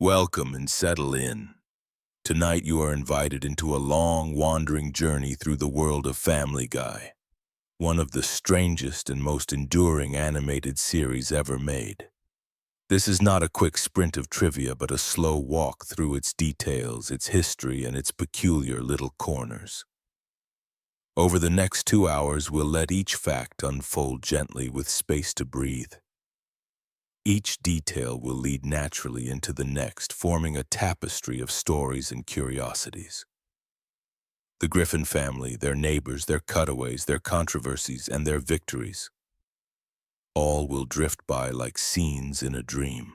Welcome and settle in. Tonight you are invited into a long, wandering journey through the world of Family Guy, one of the strangest and most enduring animated series ever made. This is not a quick sprint of trivia, but a slow walk through its details, its history, and its peculiar little corners. Over the next 2 hours, we'll let each fact unfold gently with space to breathe. Each detail will lead naturally into the next, forming a tapestry of stories and curiosities. The Griffin family, their neighbors, their cutaways, their controversies, and their victories, all will drift by like scenes in a dream.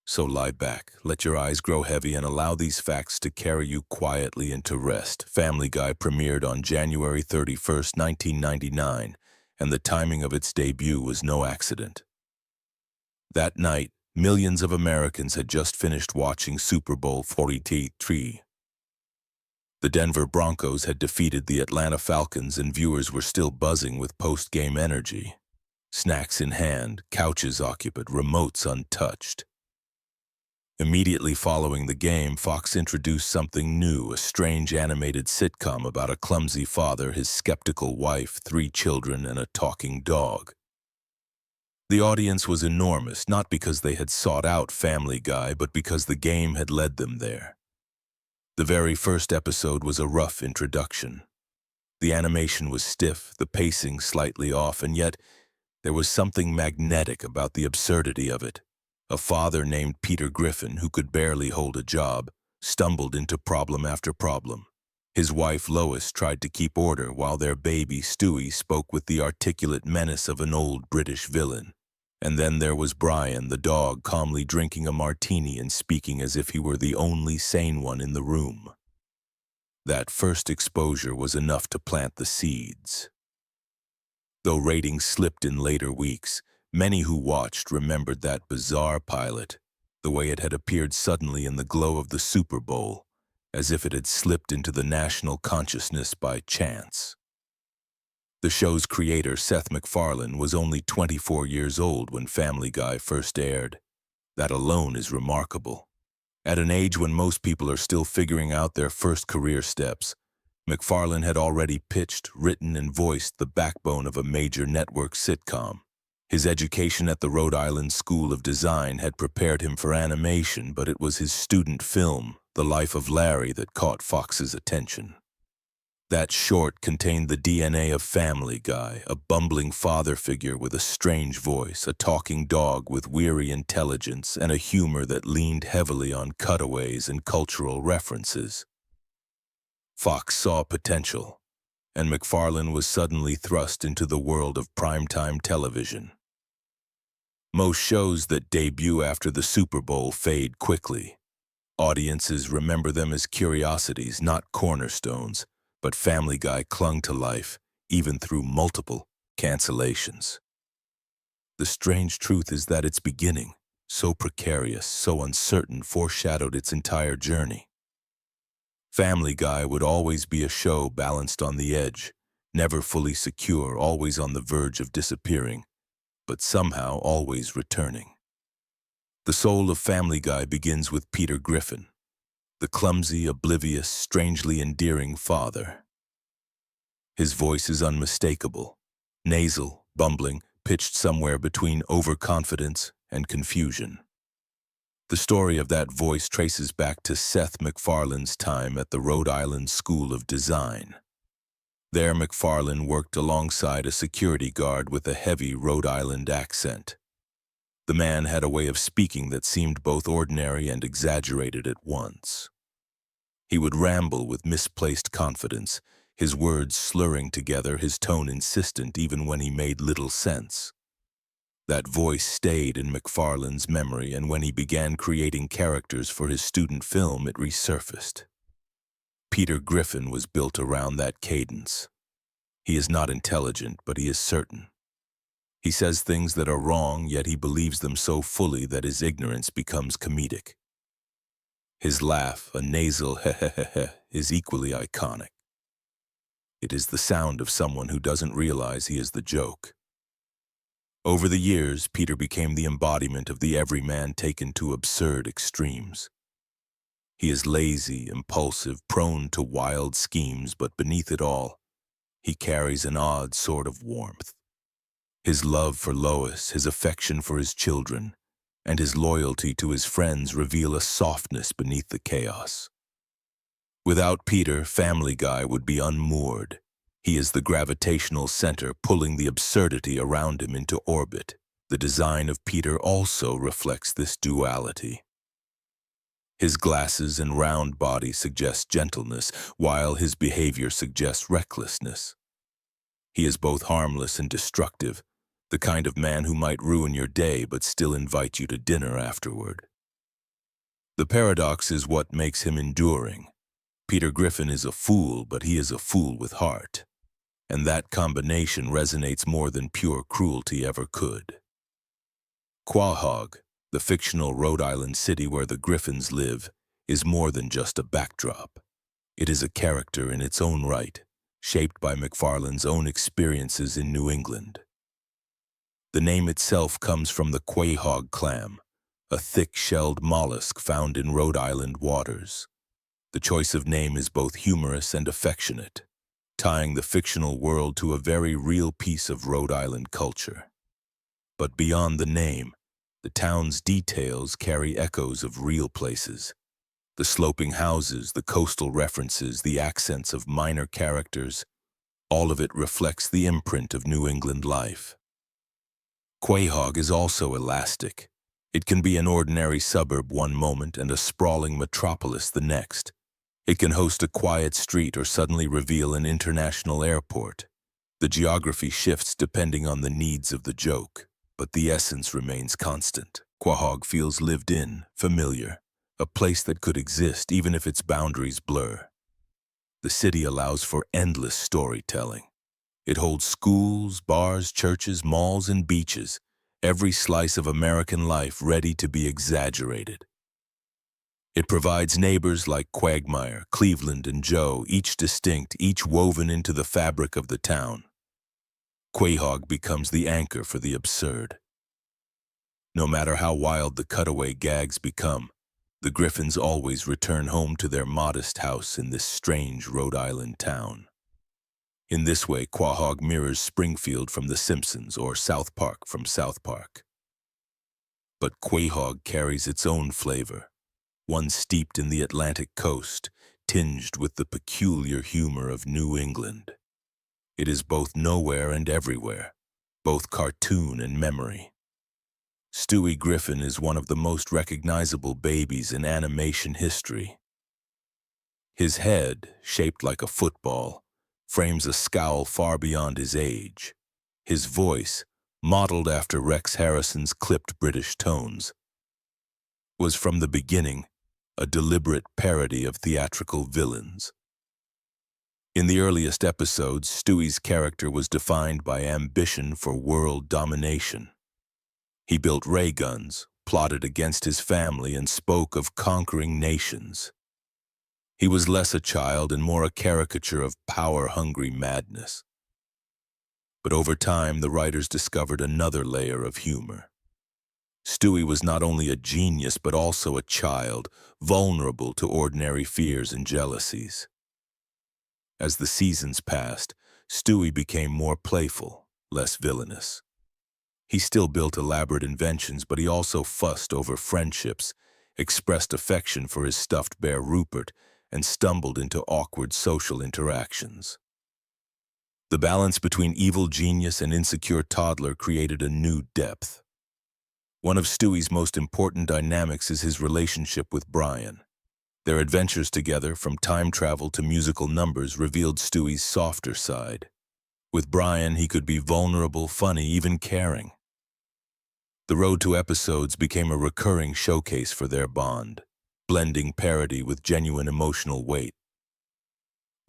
So lie back, let your eyes grow heavy, and allow these facts to carry you quietly into rest. Family Guy premiered on January 31st, 1999, and the timing of its debut was no accident. That night, millions of Americans had just finished watching Super Bowl 43. The Denver Broncos had defeated the Atlanta Falcons, and viewers were still buzzing with post-game energy. Snacks in hand, couches occupied, remotes untouched. Immediately following the game, Fox introduced something new, a strange animated sitcom about a clumsy father, his skeptical wife, 3 children, and a talking dog. The audience was enormous, not because they had sought out Family Guy, but because the game had led them there. The very first episode was a rough introduction. The animation was stiff, the pacing slightly off, and yet there was something magnetic about the absurdity of it. A father named Peter Griffin, who could barely hold a job, stumbled into problem after problem. His wife Lois tried to keep order, while their baby Stewie spoke with the articulate menace of an old British villain. And then there was Brian, the dog, calmly drinking a martini and speaking as if he were the only sane one in the room. That first exposure was enough to plant the seeds. Though ratings slipped in later weeks, many who watched remembered that bizarre pilot, the way it had appeared suddenly in the glow of the Super Bowl, as if it had slipped into the national consciousness by chance. The show's creator, Seth MacFarlane, was only 24 years old when Family Guy first aired. That alone is remarkable. At an age when most people are still figuring out their first career steps, MacFarlane had already pitched, written, and voiced the backbone of a major network sitcom. His education at the Rhode Island School of Design had prepared him for animation, but it was his student film, The Life of Larry, that caught Fox's attention. That short contained the DNA of Family Guy, a bumbling father figure with a strange voice, a talking dog with weary intelligence, and a humor that leaned heavily on cutaways and cultural references. Fox saw potential, and MacFarlane was suddenly thrust into the world of primetime television. Most shows that debut after the Super Bowl fade quickly. Audiences remember them as curiosities, not cornerstones, but Family Guy clung to life, even through multiple cancellations. The strange truth is that its beginning, so precarious, so uncertain, foreshadowed its entire journey. Family Guy would always be a show balanced on the edge, never fully secure, always on the verge of disappearing, but somehow always returning. The soul of Family Guy begins with Peter Griffin, the clumsy, oblivious, strangely endearing father. His voice is unmistakable, nasal, bumbling, pitched somewhere between overconfidence and confusion. The story of that voice traces back to Seth MacFarlane's time at the Rhode Island School of Design. There, MacFarlane worked alongside a security guard with a heavy Rhode Island accent. The man had a way of speaking that seemed both ordinary and exaggerated at once. He would ramble with misplaced confidence, his words slurring together, his tone insistent even when he made little sense. That voice stayed in MacFarlane's memory, and when he began creating characters for his student film, it resurfaced. Peter Griffin was built around that cadence. He is not intelligent, but he is certain. He says things that are wrong, yet he believes them so fully that his ignorance becomes comedic. His laugh, a nasal heh, is equally iconic. It is the sound of someone who doesn't realize he is the joke. Over the years, Peter became the embodiment of the everyman taken to absurd extremes. He is lazy, impulsive, prone to wild schemes, but beneath it all, he carries an odd sort of warmth. His love for Lois, his affection for his children, and his loyalty to his friends reveal a softness beneath the chaos. Without Peter, Family Guy would be unmoored. He is the gravitational center pulling the absurdity around him into orbit. The design of Peter also reflects this duality. His glasses and round body suggest gentleness, while his behavior suggests recklessness. He is both harmless and destructive, the kind of man who might ruin your day but still invite you to dinner afterward. The paradox is what makes him enduring. Peter Griffin is a fool, but he is a fool with heart. And that combination resonates more than pure cruelty ever could. Quahog, the fictional Rhode Island city where the Griffins live, is more than just a backdrop. It is a character in its own right, shaped by McFarlane's own experiences in New England. The name itself comes from the quahog clam, a thick-shelled mollusk found in Rhode Island waters. The choice of name is both humorous and affectionate, tying the fictional world to a very real piece of Rhode Island culture. But beyond the name, the town's details carry echoes of real places. The sloping houses, the coastal references, the accents of minor characters, all of it reflects the imprint of New England life. Quahog is also elastic. It can be an ordinary suburb one moment and a sprawling metropolis the next. It can host a quiet street or suddenly reveal an international airport. The geography shifts depending on the needs of the joke, but the essence remains constant. Quahog feels lived in, familiar, a place that could exist even if its boundaries blur. The city allows for endless storytelling. It holds schools, bars, churches, malls, and beaches, every slice of American life ready to be exaggerated. It provides neighbors like Quagmire, Cleveland, and Joe, each distinct, each woven into the fabric of the town. Quahog becomes the anchor for the absurd. No matter how wild the cutaway gags become, the Griffins always return home to their modest house in this strange Rhode Island town. In this way, Quahog mirrors Springfield from The Simpsons or South Park from South Park. But Quahog carries its own flavor, one steeped in the Atlantic coast, tinged with the peculiar humor of New England. It is both nowhere and everywhere, both cartoon and memory. Stewie Griffin is one of the most recognizable babies in animation history. His head, shaped like a football, frames a scowl far beyond his age. His voice, modeled after Rex Harrison's clipped British tones, was from the beginning a deliberate parody of theatrical villains. In the earliest episodes, Stewie's character was defined by ambition for world domination. He built ray guns, plotted against his family, and spoke of conquering nations. He was less a child and more a caricature of power-hungry madness. But over time, the writers discovered another layer of humor. Stewie was not only a genius, but also a child, vulnerable to ordinary fears and jealousies. As the seasons passed, Stewie became more playful, less villainous. He still built elaborate inventions, but he also fussed over friendships, expressed affection for his stuffed bear Rupert, and stumbled into awkward social interactions. The balance between evil genius and insecure toddler created a new depth. One of Stewie's most important dynamics is his relationship with Brian. Their adventures together, from time travel to musical numbers, revealed Stewie's softer side. With Brian, he could be vulnerable, funny, even caring. The road to episodes became a recurring showcase for their bond, blending parody with genuine emotional weight.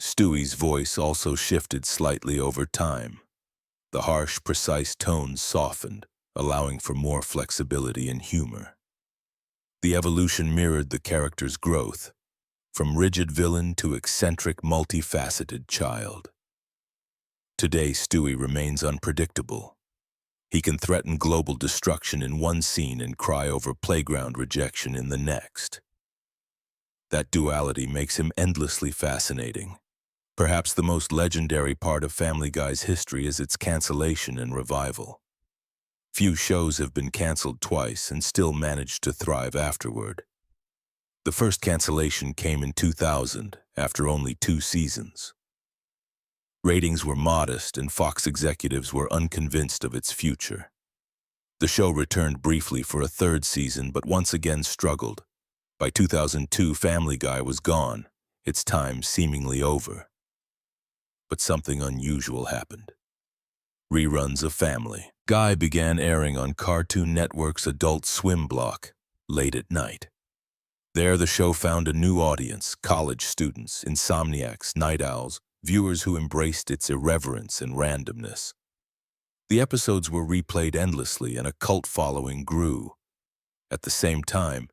Stewie's voice also shifted slightly over time. The harsh, precise tones softened, allowing for more flexibility and humor. The evolution mirrored the character's growth, from rigid villain to eccentric, multifaceted child. Today, Stewie remains unpredictable. He can threaten global destruction in one scene and cry over playground rejection in the next. That duality makes him endlessly fascinating. Perhaps the most legendary part of Family Guy's history is its cancellation and revival. Few shows have been canceled twice and still managed to thrive afterward. The first cancellation came in 2000, after only 2 seasons. Ratings were modest and Fox executives were unconvinced of its future. The show returned briefly for a 3rd season but once again struggled. By 2002, Family Guy was gone, its time seemingly over. But something unusual happened. Reruns of Family Guy began airing on Cartoon Network's Adult Swim block, late at night. There the show found a new audience: college students, insomniacs, night owls, viewers who embraced its irreverence and randomness. The episodes were replayed endlessly and a cult following grew. At the same time,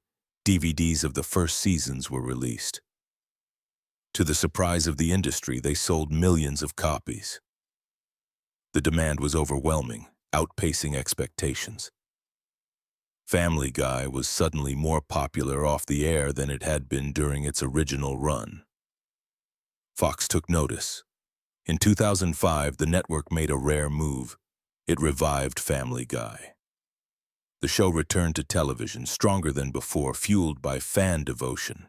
DVDs of the first seasons were released. To the surprise of the industry, they sold millions of copies. The demand was overwhelming, outpacing expectations. Family Guy was suddenly more popular off the air than it had been during its original run. Fox took notice. In 2005, the network made a rare move. It revived Family Guy. The show returned to television, stronger than before, fueled by fan devotion.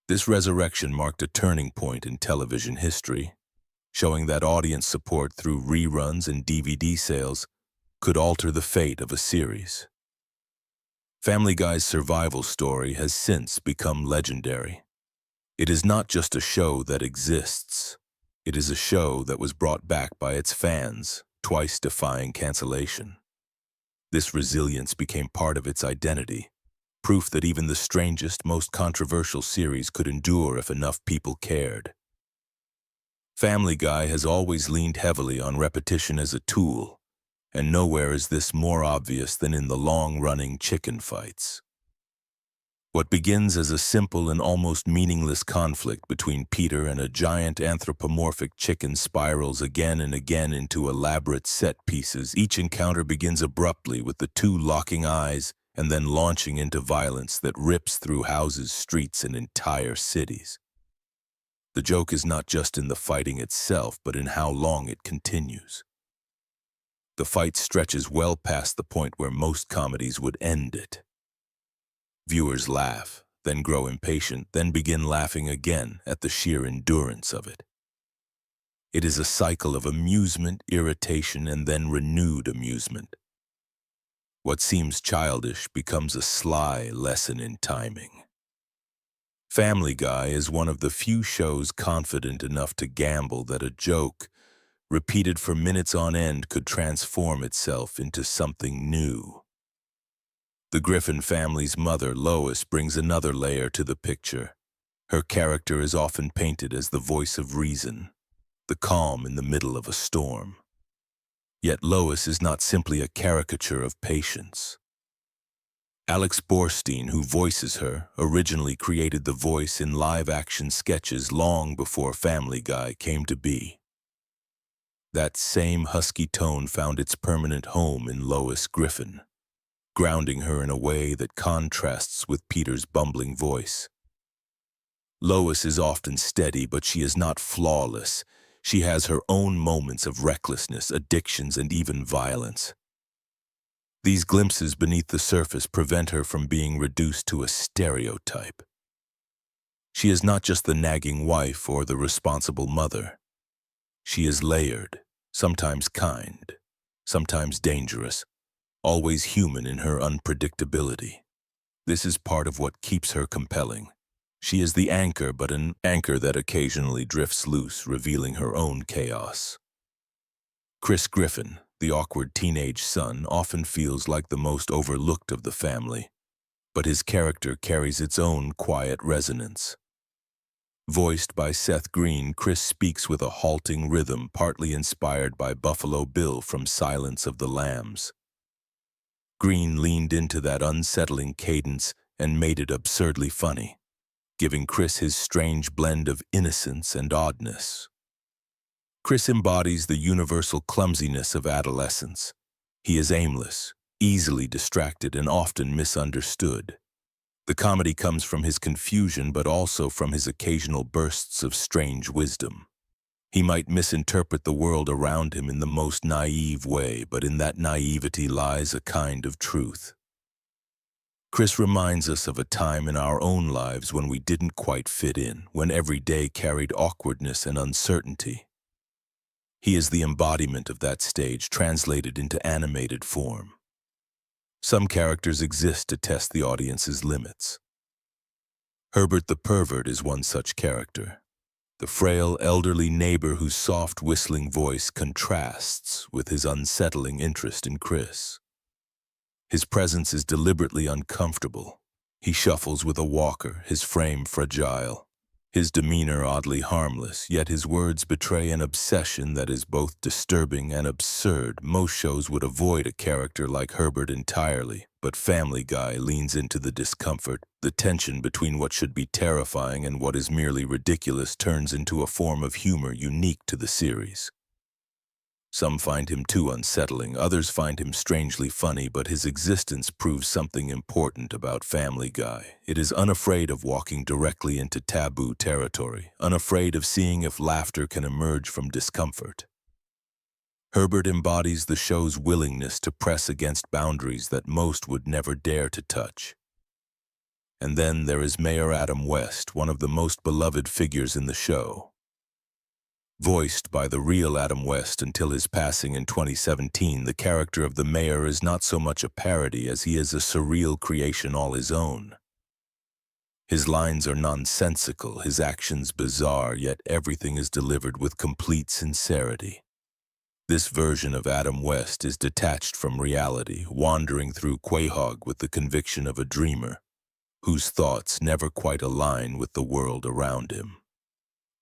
This resurrection marked a turning point in television history, showing that audience support through reruns and DVD sales could alter the fate of a series. Family Guy's survival story has since become legendary. It is not just a show that exists. It is a show that was brought back by its fans, twice defying cancellation. This resilience became part of its identity, proof that even the strangest, most controversial series could endure if enough people cared. Family Guy has always leaned heavily on repetition as a tool, and nowhere is this more obvious than in the long-running chicken fights. What begins as a simple and almost meaningless conflict between Peter and a giant anthropomorphic chicken spirals again and again into elaborate set pieces. Each encounter begins abruptly with the two locking eyes and then launching into violence that rips through houses, streets, and entire cities. The joke is not just in the fighting itself, but in how long it continues. The fight stretches well past the point where most comedies would end it. Viewers laugh, then grow impatient, then begin laughing again at the sheer endurance of it. It is a cycle of amusement, irritation, and then renewed amusement. What seems childish becomes a sly lesson in timing. Family Guy is one of the few shows confident enough to gamble that a joke, repeated for minutes on end, could transform itself into something new. The Griffin family's mother, Lois, brings another layer to the picture. Her character is often painted as the voice of reason, the calm in the middle of a storm. Yet Lois is not simply a caricature of patience. Alex Borstein, who voices her, originally created the voice in live-action sketches long before Family Guy came to be. That same husky tone found its permanent home in Lois Griffin, grounding her in a way that contrasts with Peter's bumbling voice. Lois is often steady, but she is not flawless. She has her own moments of recklessness, addictions, and even violence. These glimpses beneath the surface prevent her from being reduced to a stereotype. She is not just the nagging wife or the responsible mother. She is layered, sometimes kind, sometimes dangerous, always human in her unpredictability. This is part of what keeps her compelling. She is the anchor, but an anchor that occasionally drifts loose, revealing her own chaos. Chris Griffin, the awkward teenage son, often feels like the most overlooked of the family, but his character carries its own quiet resonance. Voiced by Seth Green, Chris speaks with a halting rhythm, partly inspired by Buffalo Bill from Silence of the Lambs. Green leaned into that unsettling cadence and made it absurdly funny, giving Chris his strange blend of innocence and oddness. Chris embodies the universal clumsiness of adolescence, He is aimless, easily distracted, and often misunderstood. The comedy comes from his confusion, but also from his occasional bursts of strange wisdom. He might misinterpret the world around him in the most naive way, but in that naivety lies a kind of truth. Chris reminds us of a time in our own lives when we didn't quite fit in, when every day carried awkwardness and uncertainty. He is the embodiment of that stage translated into animated form. Some characters exist to test the audience's limits. Herbert the Pervert is one such character. The frail, elderly neighbor whose soft, whistling voice contrasts with his unsettling interest in Chris. His presence is deliberately uncomfortable. He shuffles with a walker, his frame fragile, his demeanor oddly harmless, yet his words betray an obsession that is both disturbing and absurd. Most shows would avoid a character like Herbert entirely, but Family Guy leans into the discomfort. The tension between what should be terrifying and what is merely ridiculous turns into a form of humor unique to the series. Some find him too unsettling, others find him strangely funny, but his existence proves something important about Family Guy. It is unafraid of walking directly into taboo territory, unafraid of seeing if laughter can emerge from discomfort. Herbert embodies the show's willingness to press against boundaries that most would never dare to touch. And then there is Mayor Adam West, one of the most beloved figures in the show. Voiced by the real Adam West until his passing in 2017, the character of the mayor is not so much a parody as he is a surreal creation all his own. His lines are nonsensical, his actions bizarre, yet everything is delivered with complete sincerity. This version of Adam West is detached from reality, wandering through Quahog with the conviction of a dreamer, whose thoughts never quite align with the world around him.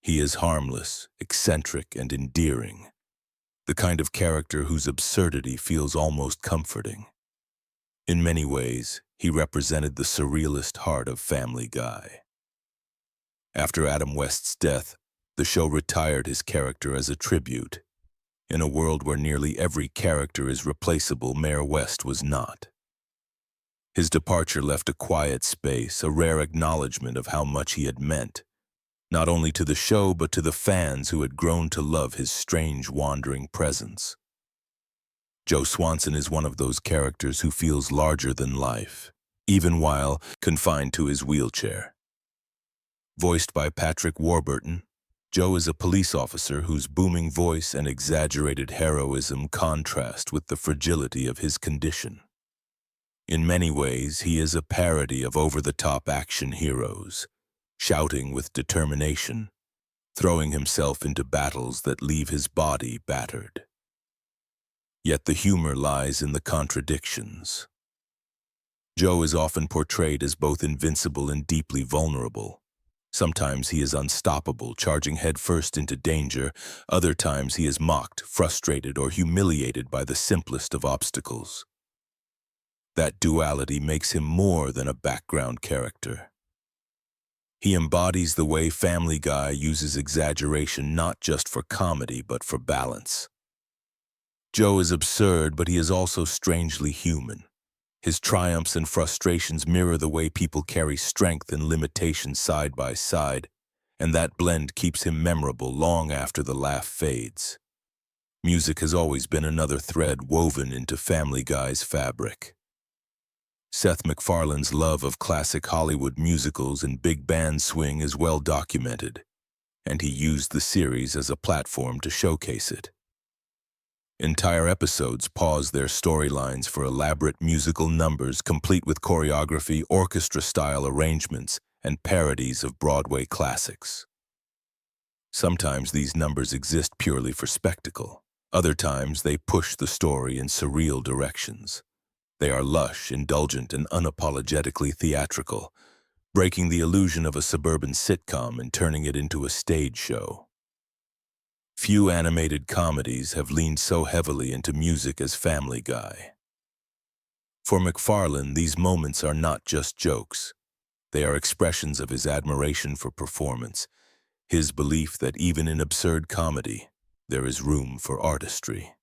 He is harmless, eccentric, and endearing, the kind of character whose absurdity feels almost comforting. In many ways, he represented the surrealist heart of Family Guy. After Adam West's death, the show retired his character as a tribute. In a world where nearly every character is replaceable, Mayor West was not. His departure left a quiet space, a rare acknowledgement of how much he had meant, not only to the show but to the fans who had grown to love his strange, wandering presence. Joe Swanson is one of those characters who feels larger than life, even while confined to his wheelchair. Voiced by Patrick Warburton, Joe is a police officer whose booming voice and exaggerated heroism contrast with the fragility of his condition. In many ways, he is a parody of over-the-top action heroes, shouting with determination, throwing himself into battles that leave his body battered. Yet the humor lies in the contradictions. Joe is often portrayed as both invincible and deeply vulnerable. Sometimes he is unstoppable, charging headfirst into danger. Other times he is mocked, frustrated, or humiliated by the simplest of obstacles. That duality makes him more than a background character. He embodies the way Family Guy uses exaggeration not just for comedy but for balance. Joe is absurd, but he is also strangely human. His triumphs and frustrations mirror the way people carry strength and limitation side by side, and that blend keeps him memorable long after the laugh fades. Music has always been another thread woven into Family Guy's fabric. Seth MacFarlane's love of classic Hollywood musicals and big band swing is well documented, and he used the series as a platform to showcase it. Entire episodes pause their storylines for elaborate musical numbers complete with choreography, orchestra-style arrangements, and parodies of Broadway classics. Sometimes these numbers exist purely for spectacle. Other times they push the story in surreal directions. They are lush, indulgent, and unapologetically theatrical, breaking the illusion of a suburban sitcom and turning it into a stage show. Few animated comedies have leaned so heavily into music as Family Guy. For MacFarlane, these moments are not just jokes. They are expressions of his admiration for performance, his belief that even in absurd comedy, there is room for artistry.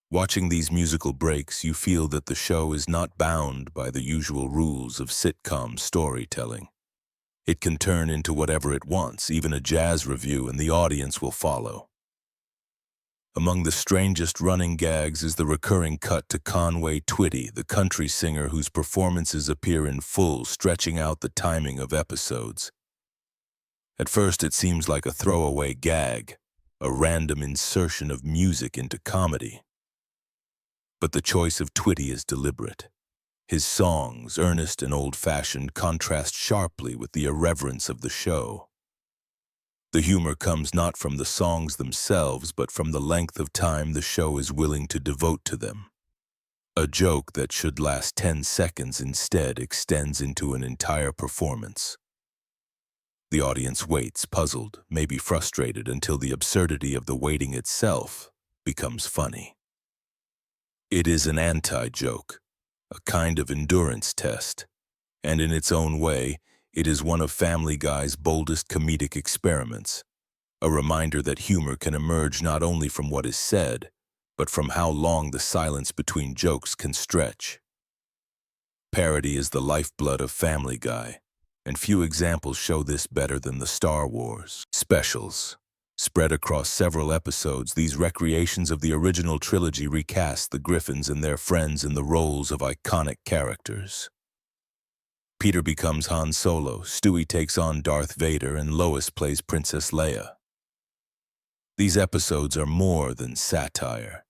Watching these musical breaks, you feel that the show is not bound by the usual rules of sitcom storytelling. It can turn into whatever it wants, even a jazz review, and the audience will follow. Among the strangest running gags is the recurring cut to Conway Twitty, the country singer whose performances appear in full, stretching out the timing of episodes. At first, it seems like a throwaway gag, a random insertion of music into comedy. But the choice of Twitty is deliberate. His songs, earnest and old-fashioned, contrast sharply with the irreverence of the show. The humor comes not from the songs themselves, but from the length of time the show is willing to devote to them. A joke that should last 10 seconds instead extends into an entire performance. The audience waits, puzzled, maybe frustrated, until the absurdity of the waiting itself becomes funny. It is an anti-joke, a kind of endurance test, and in its own way, it is one of Family Guy's boldest comedic experiments, a reminder that humor can emerge not only from what is said, but from how long the silence between jokes can stretch. Parody is the lifeblood of Family Guy, and few examples show this better than the Star Wars specials. Spread across several episodes, these recreations of the original trilogy recast the Griffins and their friends in the roles of iconic characters. Peter becomes Han Solo, Stewie takes on Darth Vader, and Lois plays Princess Leia. These episodes are more than satire.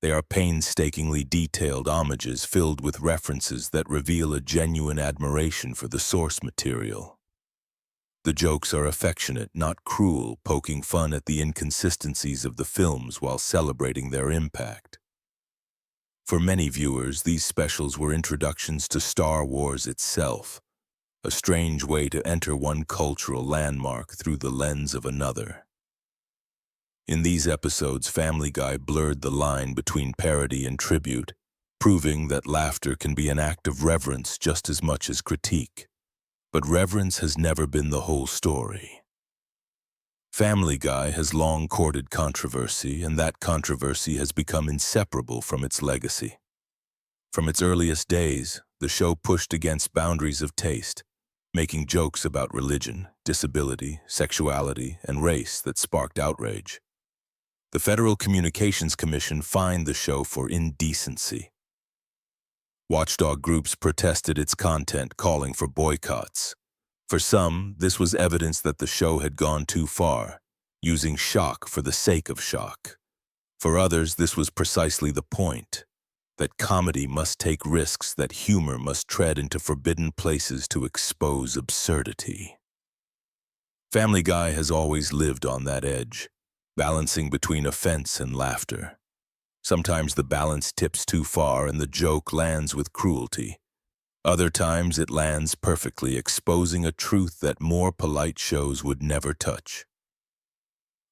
They are painstakingly detailed homages filled with references that reveal a genuine admiration for the source material. The jokes are affectionate, not cruel, poking fun at the inconsistencies of the films while celebrating their impact. For many viewers, these specials were introductions to Star Wars itself, a strange way to enter one cultural landmark through the lens of another. In these episodes, Family Guy blurred the line between parody and tribute, proving that laughter can be an act of reverence just as much as critique. But reverence has never been the whole story. Family Guy has long courted controversy, and that controversy has become inseparable from its legacy. From its earliest days, the show pushed against boundaries of taste, making jokes about religion, disability, sexuality, and race that sparked outrage. The Federal Communications Commission fined the show for indecency. Watchdog groups protested its content, calling for boycotts. For some, this was evidence that the show had gone too far, using shock for the sake of shock. For others, this was precisely the point, that comedy must take risks, that humor must tread into forbidden places to expose absurdity. Family Guy has always lived on that edge, balancing between offense and laughter. Sometimes the balance tips too far and the joke lands with cruelty. Other times it lands perfectly, exposing a truth that more polite shows would never touch.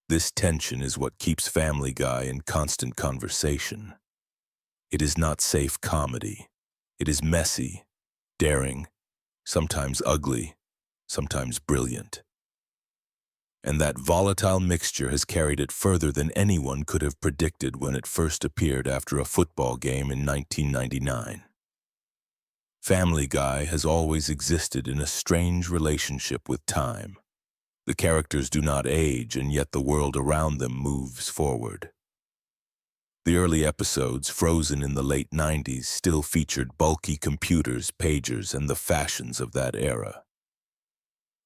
This tension is what keeps Family Guy in constant conversation. It is not safe comedy. It is messy, daring, sometimes ugly, sometimes brilliant. And that volatile mixture has carried it further than anyone could have predicted when it first appeared after a football game in 1999. Family Guy has always existed in a strange relationship with time. The characters do not age, and yet the world around them moves forward. The early episodes, frozen in the late 90s, still featured bulky computers, pagers, and the fashions of that era.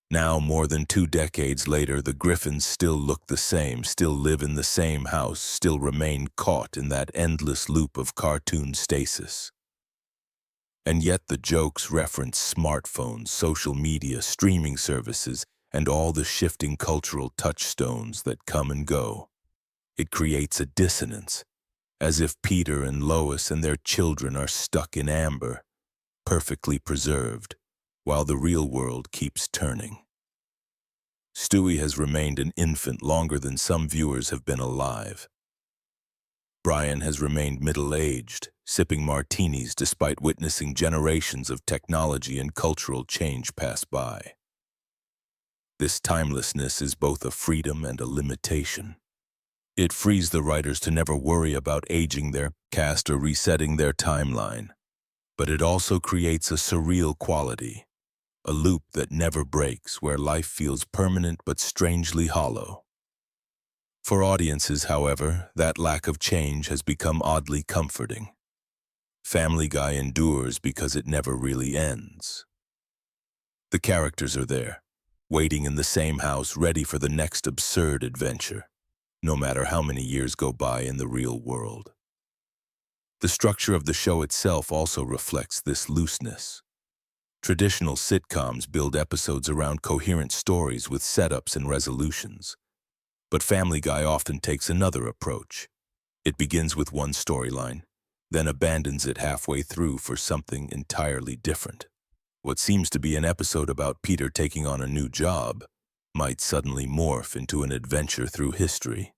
Now, more than 2 decades later, the Griffins still look the same, still live in the same house, still remain caught in that endless loop of cartoon stasis. And yet the jokes reference smartphones, social media, streaming services, and all the shifting cultural touchstones that come and go. It creates a dissonance, as if Peter and Lois and their children are stuck in amber, perfectly preserved, while the real world keeps turning. Stewie has remained an infant longer than some viewers have been alive. Brian has remained middle-aged, sipping martinis despite witnessing generations of technology and cultural change pass by. This timelessness is both a freedom and a limitation. It frees the writers to never worry about aging their cast or resetting their timeline. But it also creates a surreal quality, a loop that never breaks, where life feels permanent but strangely hollow. For audiences, however, that lack of change has become oddly comforting. Family Guy endures because it never really ends. The characters are there, waiting in the same house, ready for the next absurd adventure, no matter how many years go by in the real world. The structure of the show itself also reflects this looseness. Traditional sitcoms build episodes around coherent stories with setups and resolutions. But Family Guy often takes another approach. It begins with one storyline, then abandons it halfway through for something entirely different. What seems to be an episode about Peter taking on a new job might suddenly morph into an adventure through history.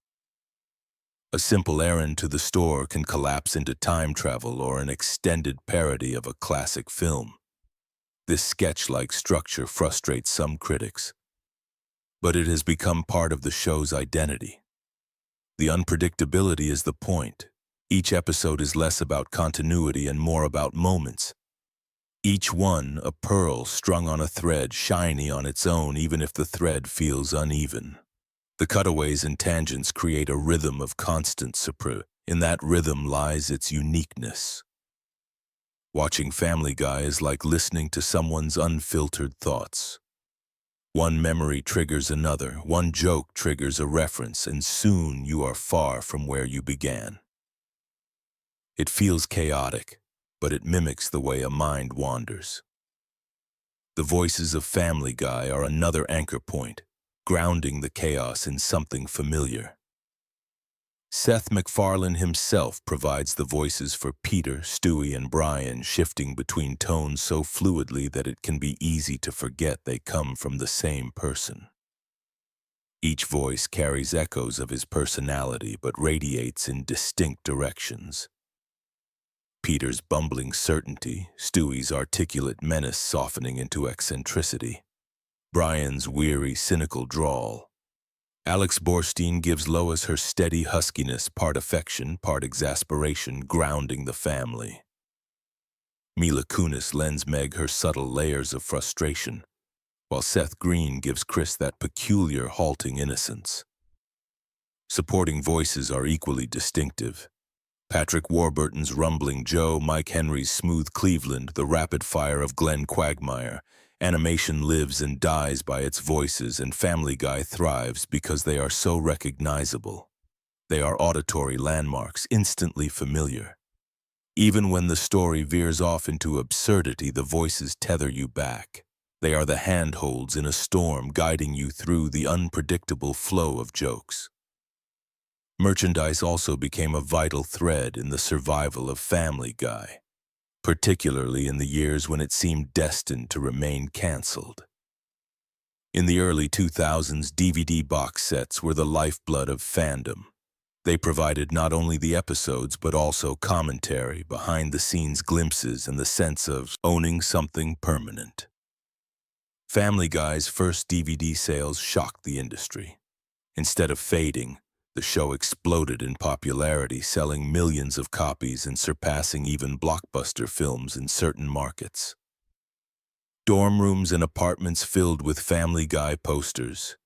A simple errand to the store can collapse into time travel or an extended parody of a classic film. This sketch-like structure frustrates some critics, but it has become part of the show's identity. The unpredictability is the point. Each episode is less about continuity and more about moments. Each one a pearl strung on a thread, shiny on its own even if the thread feels uneven. The cutaways and tangents create a rhythm of constant surprise. In that rhythm lies its uniqueness. Watching Family Guy is like listening to someone's unfiltered thoughts. One memory triggers another, one joke triggers a reference, and soon you are far from where you began. It feels chaotic, but it mimics the way a mind wanders. The voices of Family Guy are another anchor point, grounding the chaos in something familiar. Seth MacFarlane himself provides the voices for Peter, Stewie, and Brian, shifting between tones so fluidly that it can be easy to forget they come from the same person. Each voice carries echoes of his personality but radiates in distinct directions. Peter's bumbling certainty, Stewie's articulate menace softening into eccentricity, Brian's weary, cynical drawl. Alex Borstein gives Lois her steady huskiness, part affection, part exasperation, grounding the family. Mila Kunis lends Meg her subtle layers of frustration, while Seth Green gives Chris that peculiar, halting innocence. Supporting voices are equally distinctive. Patrick Warburton's rumbling Joe, Mike Henry's smooth Cleveland, the rapid fire of Glenn Quagmire. Animation lives and dies by its voices, and Family Guy thrives because they are so recognizable. They are auditory landmarks, instantly familiar. Even when the story veers off into absurdity, the voices tether you back. They are the handholds in a storm, guiding you through the unpredictable flow of jokes. Merchandise also became a vital thread in the survival of Family Guy, particularly in the years when it seemed destined to remain canceled. In the early 2000s, DVD box sets were the lifeblood of fandom. They provided not only the episodes but also commentary, behind-the-scenes glimpses, and the sense of owning something permanent. Family Guy's first DVD sales shocked the industry. Instead of fading, the show exploded in popularity, selling millions of copies and surpassing even blockbuster films in certain markets. Dorm rooms and apartments filled with Family Guy posters.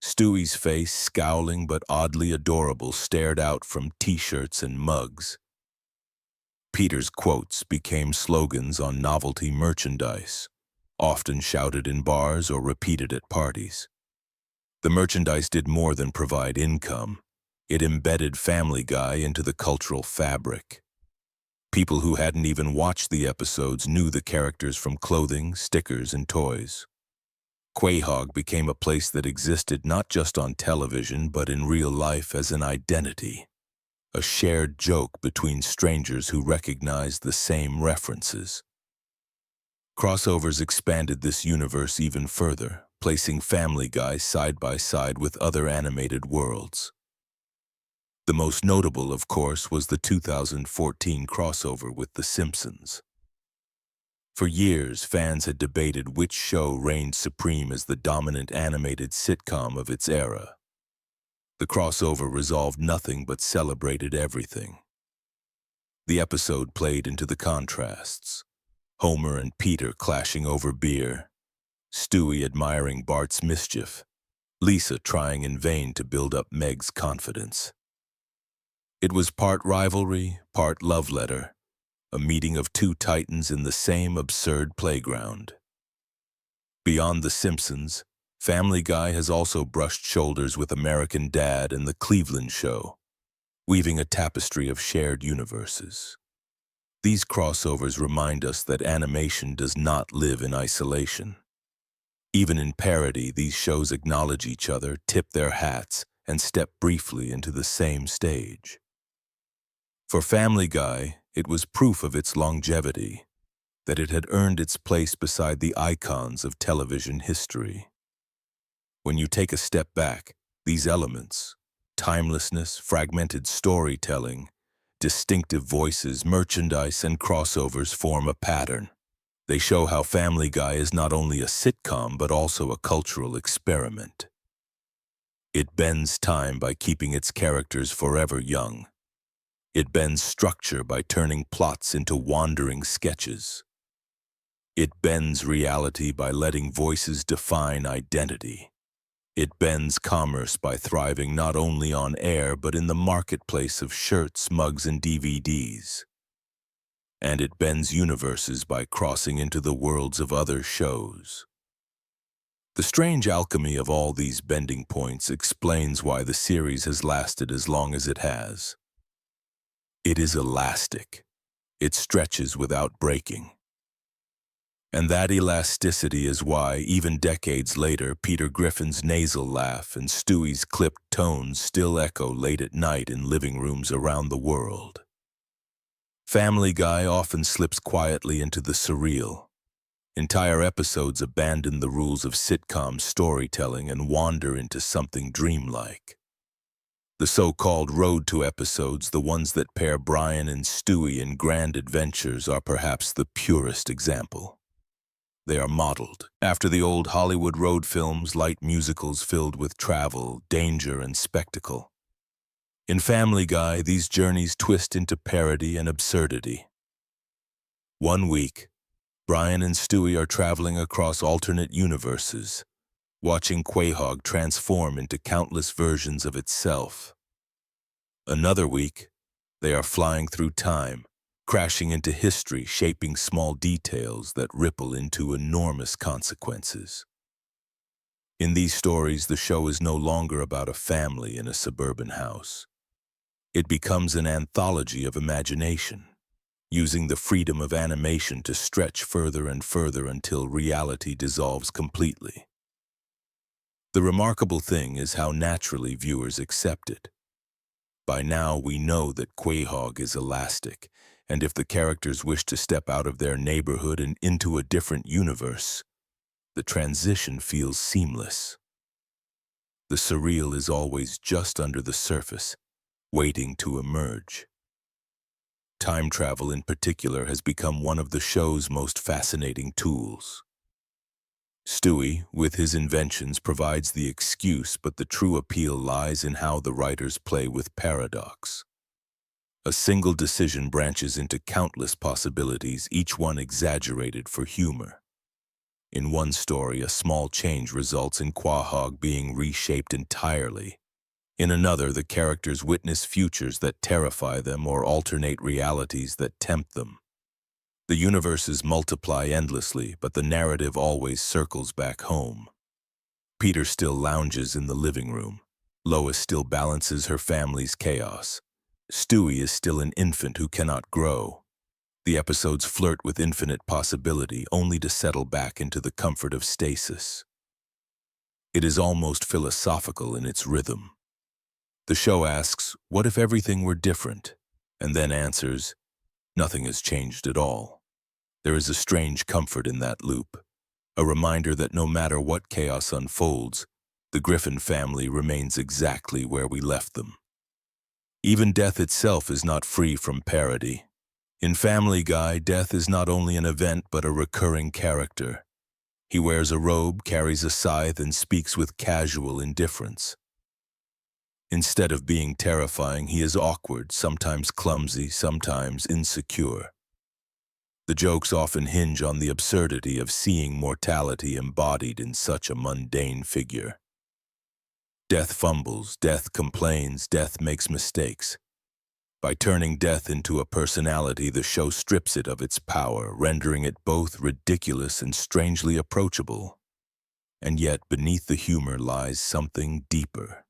Stewie's face, scowling but oddly adorable, stared out from t-shirts and mugs. Peter's quotes became slogans on novelty merchandise, often shouted in bars or repeated at parties. The merchandise did more than provide income. It embedded Family Guy into the cultural fabric. People who hadn't even watched the episodes knew the characters from clothing, stickers, and toys. Quahog became a place that existed not just on television but in real life as an identity, a shared joke between strangers who recognized the same references. Crossovers expanded this universe even further, placing Family Guy side by side with other animated worlds. The most notable, of course, was the 2014 crossover with The Simpsons. For years, fans had debated which show reigned supreme as the dominant animated sitcom of its era. The crossover resolved nothing but celebrated everything. The episode played into the contrasts. Homer and Peter clashing over beer, Stewie admiring Bart's mischief, Lisa trying in vain to build up Meg's confidence. It was part rivalry, part love letter, a meeting of two titans in the same absurd playground. Beyond The Simpsons, Family Guy has also brushed shoulders with American Dad and The Cleveland Show, weaving a tapestry of shared universes. These crossovers remind us that animation does not live in isolation. Even in parody, these shows acknowledge each other, tip their hats, and step briefly into the same stage. For Family Guy, it was proof of its longevity, that it had earned its place beside the icons of television history. When you take a step back, these elements, timelessness, fragmented storytelling, distinctive voices, merchandise, and crossovers form a pattern. They show how Family Guy is not only a sitcom but also a cultural experiment. It bends time by keeping its characters forever young. It bends structure by turning plots into wandering sketches. It bends reality by letting voices define identity. It bends commerce by thriving not only on air but in the marketplace of shirts, mugs, and DVDs. And it bends universes by crossing into the worlds of other shows. The strange alchemy of all these bending points explains why the series has lasted as long as it has. It is elastic. It stretches without breaking. And that elasticity is why, even decades later, Peter Griffin's nasal laugh and Stewie's clipped tones still echo late at night in living rooms around the world. Family Guy often slips quietly into the surreal. Entire episodes abandon the rules of sitcom storytelling and wander into something dreamlike. The so-called road to episodes, the ones that pair Brian and Stewie in grand adventures, are perhaps the purest example. They are modeled after the old Hollywood road films, light musicals filled with travel, danger, and spectacle. In Family Guy, these journeys twist into parody and absurdity. One week, Brian and Stewie are traveling across alternate universes, watching Quahog transform into countless versions of itself. Another week, they are flying through time, crashing into history, shaping small details that ripple into enormous consequences. In these stories, the show is no longer about a family in a suburban house. It becomes an anthology of imagination, using the freedom of animation to stretch further and further until reality dissolves completely. The remarkable thing is how naturally viewers accept it. By now, we know that Quahog is elastic, and if the characters wish to step out of their neighborhood and into a different universe, the transition feels seamless. The surreal is always just under the surface, waiting to emerge. Time travel in particular has become one of the show's most fascinating tools. Stewie, with his inventions, provides the excuse, but the true appeal lies in how the writers play with paradox. A single decision branches into countless possibilities, each one exaggerated for humor. In one story, a small change results in Quahog being reshaped entirely. In another, the characters witness futures that terrify them or alternate realities that tempt them. The universes multiply endlessly, but the narrative always circles back home. Peter still lounges in the living room. Lois still balances her family's chaos. Stewie is still an infant who cannot grow. The episodes flirt with infinite possibility, only to settle back into the comfort of stasis. It is almost philosophical in its rhythm. The show asks, what if everything were different? And then answers, nothing has changed at all. There is a strange comfort in that loop, a reminder that no matter what chaos unfolds, the Griffin family remains exactly where we left them. Even death itself is not free from parody. In Family Guy, death is not only an event but a recurring character. He wears a robe, carries a scythe, and speaks with casual indifference. Instead of being terrifying, he is awkward, sometimes clumsy, sometimes insecure. The jokes often hinge on the absurdity of seeing mortality embodied in such a mundane figure. Death fumbles, death complains, death makes mistakes. By turning death into a personality, the show strips it of its power, rendering it both ridiculous and strangely approachable. And yet, beneath the humor lies something deeper.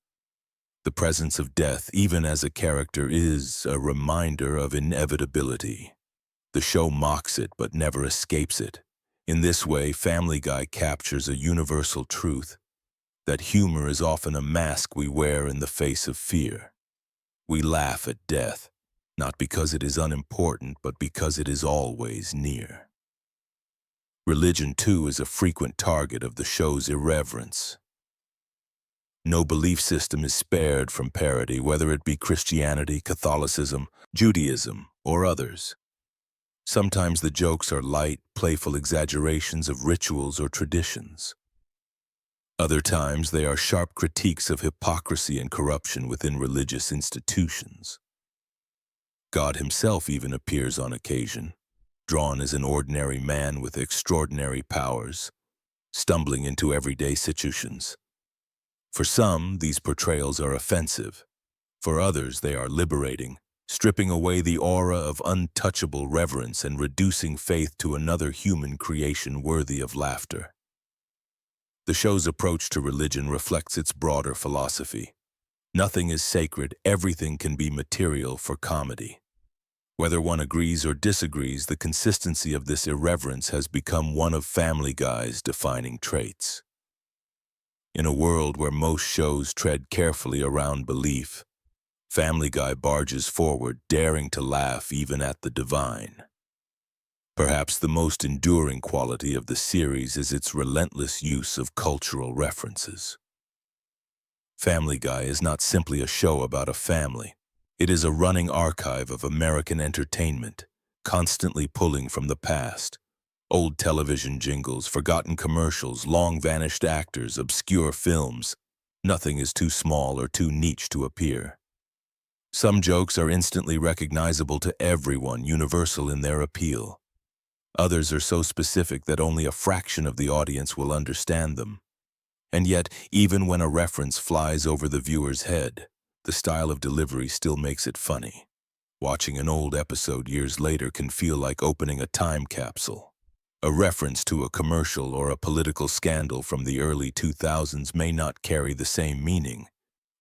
The presence of death, even as a character, is a reminder of inevitability. The show mocks it but never escapes it. In this way, Family Guy captures a universal truth, that humor is often a mask we wear in the face of fear. We laugh at death, not because it is unimportant, but because it is always near. Religion, too, is a frequent target of the show's irreverence. No belief system is spared from parody, whether it be Christianity, Catholicism, Judaism, or others. Sometimes the jokes are light, playful exaggerations of rituals or traditions. Other times they are sharp critiques of hypocrisy and corruption within religious institutions. God himself even appears on occasion, drawn as an ordinary man with extraordinary powers, stumbling into everyday situations. For some, these portrayals are offensive. For others, they are liberating, stripping away the aura of untouchable reverence and reducing faith to another human creation worthy of laughter. The show's approach to religion reflects its broader philosophy. Nothing is sacred, everything can be material for comedy. Whether one agrees or disagrees, the consistency of this irreverence has become one of Family Guy's defining traits. In a world where most shows tread carefully around belief, Family Guy barges forward, daring to laugh even at the divine. Perhaps the most enduring quality of the series is its relentless use of cultural references. Family Guy is not simply a show about a family. It is a running archive of American entertainment, constantly pulling from the past. Old television jingles, forgotten commercials, long-vanished actors, obscure films. Nothing is too small or too niche to appear. Some jokes are instantly recognizable to everyone, universal in their appeal. Others are so specific that only a fraction of the audience will understand them. And yet, even when a reference flies over the viewer's head, the style of delivery still makes it funny. Watching an old episode years later can feel like opening a time capsule. A reference to a commercial or a political scandal from the early 2000s may not carry the same meaning,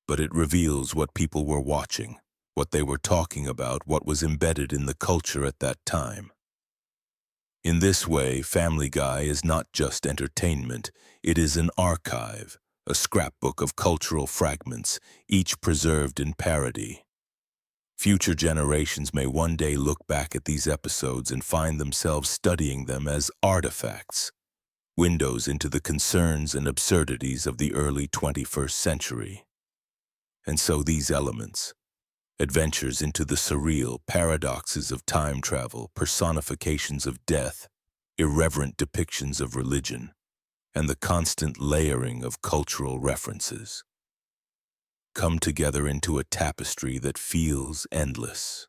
but it reveals what people were watching, what they were talking about, what was embedded in the culture at that time. In this way, Family Guy is not just entertainment, it is an archive, a scrapbook of cultural fragments, each preserved in parody. Future generations may one day look back at these episodes and find themselves studying them as artifacts, windows into the concerns and absurdities of the early 21st century. And so these elements, adventures into the surreal, paradoxes of time travel, personifications of death, irreverent depictions of religion, and the constant layering of cultural references, come together into a tapestry that feels endless.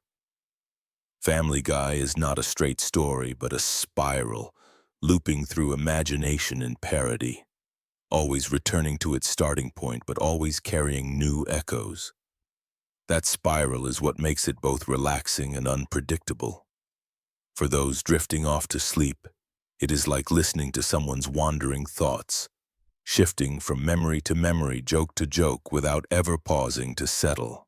Family Guy is not a straight story, but a spiral, looping through imagination and parody, always returning to its starting point, but always carrying new echoes. That spiral is what makes it both relaxing and unpredictable. For those drifting off to sleep, it is like listening to someone's wandering thoughts, shifting from memory to memory, joke to joke, without ever pausing to settle.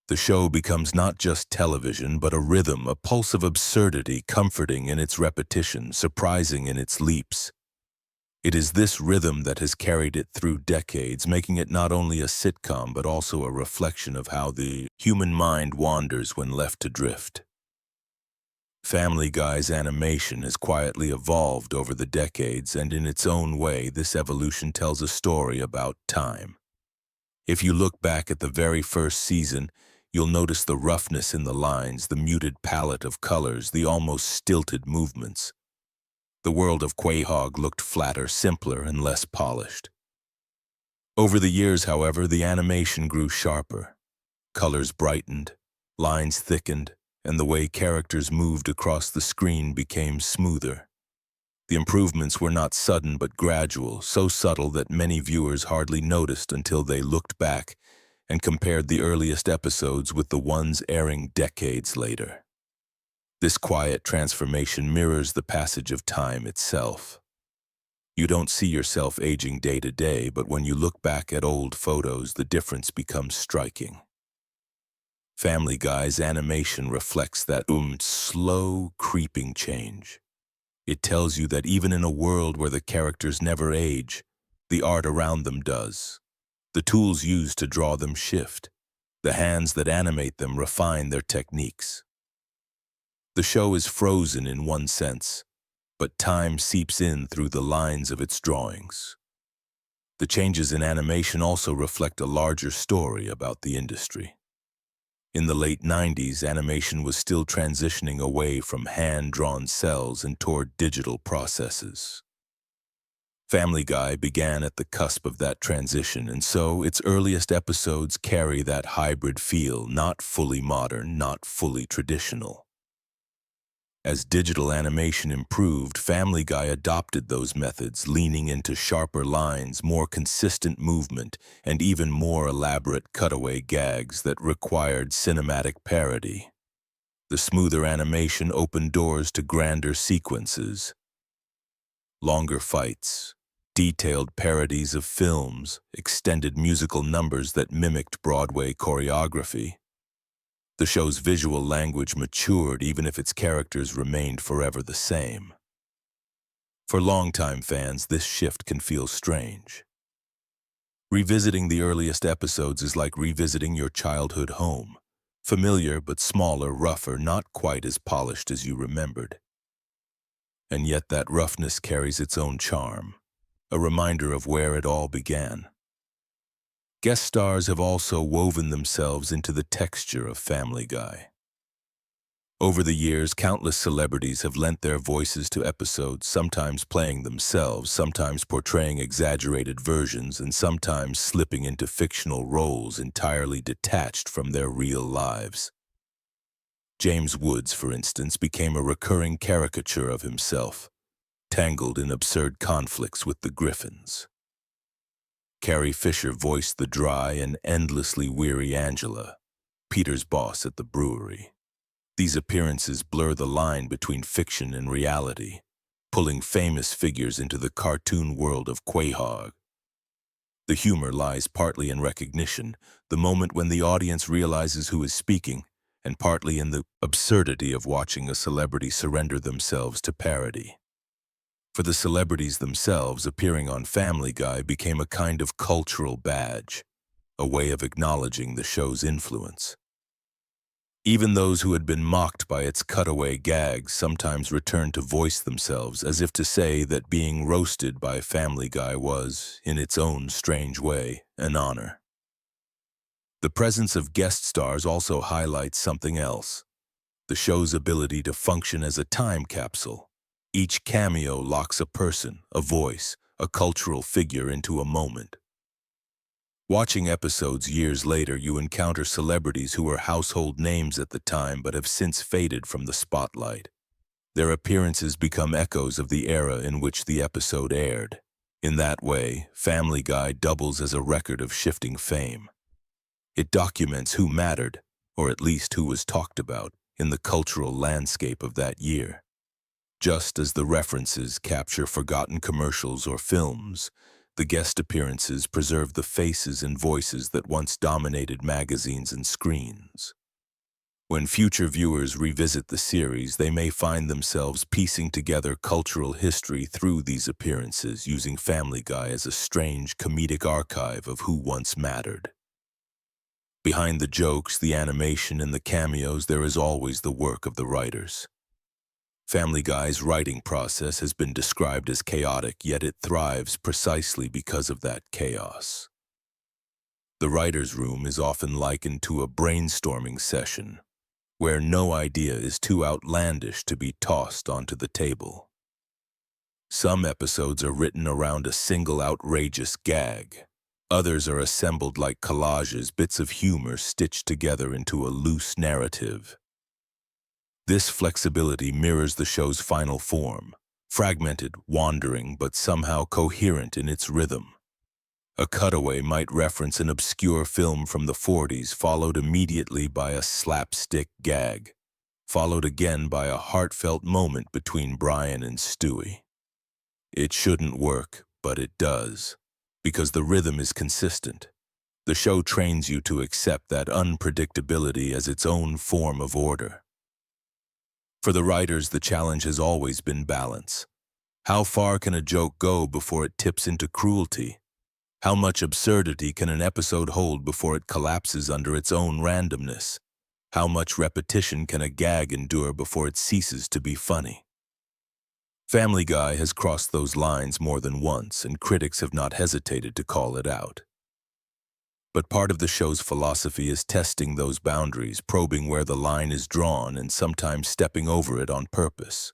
The show becomes not just television, but a rhythm, a pulse of absurdity, comforting in its repetition, surprising in its leaps. It is this rhythm that has carried it through decades, making it not only a sitcom, but also a reflection of how the human mind wanders when left to drift. Family Guy's animation has quietly evolved over the decades, and in its own way, this evolution tells a story about time. If you look back at the very first season, you'll notice the roughness in the lines, the muted palette of colors, the almost stilted movements. The world of Quahog looked flatter, simpler, and less polished. Over the years, however, the animation grew sharper. Colors brightened, lines thickened, and the way characters moved across the screen became smoother. The improvements were not sudden but gradual, so subtle that many viewers hardly noticed until they looked back and compared the earliest episodes with the ones airing decades later. This quiet transformation mirrors the passage of time itself. You don't see yourself aging day to day, but when you look back at old photos, the difference becomes striking. Family Guy's animation reflects that slow, creeping change. It tells you that even in a world where the characters never age, the art around them does. The tools used to draw them shift. The hands that animate them refine their techniques. The show is frozen in one sense, but time seeps in through the lines of its drawings. The changes in animation also reflect a larger story about the industry. In the late 90s, animation was still transitioning away from hand-drawn cells and toward digital processes. Family Guy began at the cusp of that transition, and so its earliest episodes carry that hybrid feel, not fully modern, not fully traditional. As digital animation improved, Family Guy adopted those methods, leaning into sharper lines, more consistent movement, and even more elaborate cutaway gags that required cinematic parody. The smoother animation opened doors to grander sequences, longer fights, detailed parodies of films, extended musical numbers that mimicked Broadway choreography. The show's visual language matured even if its characters remained forever the same. For longtime fans, this shift can feel strange. Revisiting the earliest episodes is like revisiting your childhood home. Familiar but smaller, rougher, not quite as polished as you remembered. And yet that roughness carries its own charm, a reminder of where it all began. Guest stars have also woven themselves into the texture of Family Guy. Over the years, countless celebrities have lent their voices to episodes, sometimes playing themselves, sometimes portraying exaggerated versions, and sometimes slipping into fictional roles entirely detached from their real lives. James Woods, for instance, became a recurring caricature of himself, tangled in absurd conflicts with the Griffins. Carrie Fisher voiced the dry and endlessly weary Angela, Peter's boss at the brewery. These appearances blur the line between fiction and reality, pulling famous figures into the cartoon world of Quahog. The humor lies partly in recognition, the moment when the audience realizes who is speaking, and partly in the absurdity of watching a celebrity surrender themselves to parody. For the celebrities themselves, appearing on Family Guy became a kind of cultural badge, a way of acknowledging the show's influence. Even those who had been mocked by its cutaway gags sometimes returned to voice themselves, as if to say that being roasted by Family Guy was, in its own strange way, an honor. The presence of guest stars also highlights something else: the show's ability to function as a time capsule. Each cameo locks a person, a voice, a cultural figure into a moment. Watching episodes years later, you encounter celebrities who were household names at the time but have since faded from the spotlight. Their appearances become echoes of the era in which the episode aired. In that way, Family Guy doubles as a record of shifting fame. It documents who mattered, or at least who was talked about, in the cultural landscape of that year. Just as the references capture forgotten commercials or films, the guest appearances preserve the faces and voices that once dominated magazines and screens. When future viewers revisit the series, they may find themselves piecing together cultural history through these appearances, using Family Guy as a strange comedic archive of who once mattered. Behind the jokes, the animation, and the cameos, there is always the work of the writers. Family Guy's writing process has been described as chaotic, yet it thrives precisely because of that chaos. The writer's room is often likened to a brainstorming session, where no idea is too outlandish to be tossed onto the table. Some episodes are written around a single outrageous gag, Others are assembled like collages, bits of humor stitched together into a loose narrative. This flexibility mirrors the show's final form, fragmented, wandering, but somehow coherent in its rhythm. A cutaway might reference an obscure film from the 40s, followed immediately by a slapstick gag, followed again by a heartfelt moment between Brian and Stewie. It shouldn't work, but it does, because the rhythm is consistent. The show trains you to accept that unpredictability as its own form of order. For the writers, the challenge has always been balance. How far can a joke go before it tips into cruelty? How much absurdity can an episode hold before it collapses under its own randomness? How much repetition can a gag endure before it ceases to be funny? Family Guy has crossed those lines more than once, and critics have not hesitated to call it out. But part of the show's philosophy is testing those boundaries, probing where the line is drawn and sometimes stepping over it on purpose.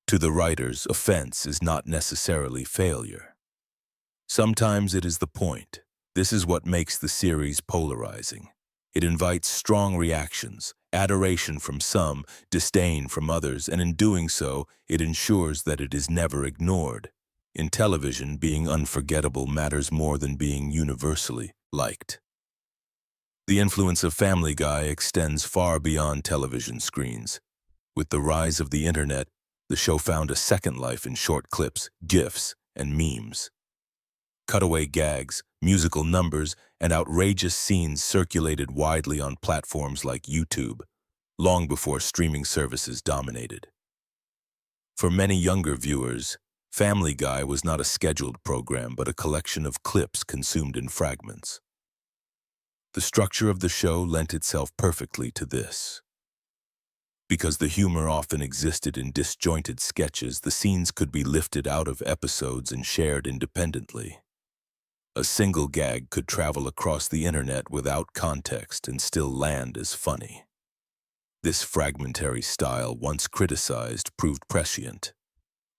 To the writers, offense is not necessarily failure. Sometimes it is the point. This is what makes the series polarizing. It invites strong reactions, adoration from some, disdain from others, and in doing so, it ensures that it is never ignored. In television, being unforgettable matters more than being universally liked. The influence of Family Guy extends far beyond television screens. With the rise of the internet, the show found a second life in short clips, GIFs, and memes. Cutaway gags, musical numbers, and outrageous scenes circulated widely on platforms like YouTube, long before streaming services dominated. For many younger viewers, Family Guy was not a scheduled program but a collection of clips consumed in fragments. The structure of the show lent itself perfectly to this. Because the humor often existed in disjointed sketches, the scenes could be lifted out of episodes and shared independently. A single gag could travel across the internet without context and still land as funny. This fragmentary style, once criticized, proved prescient.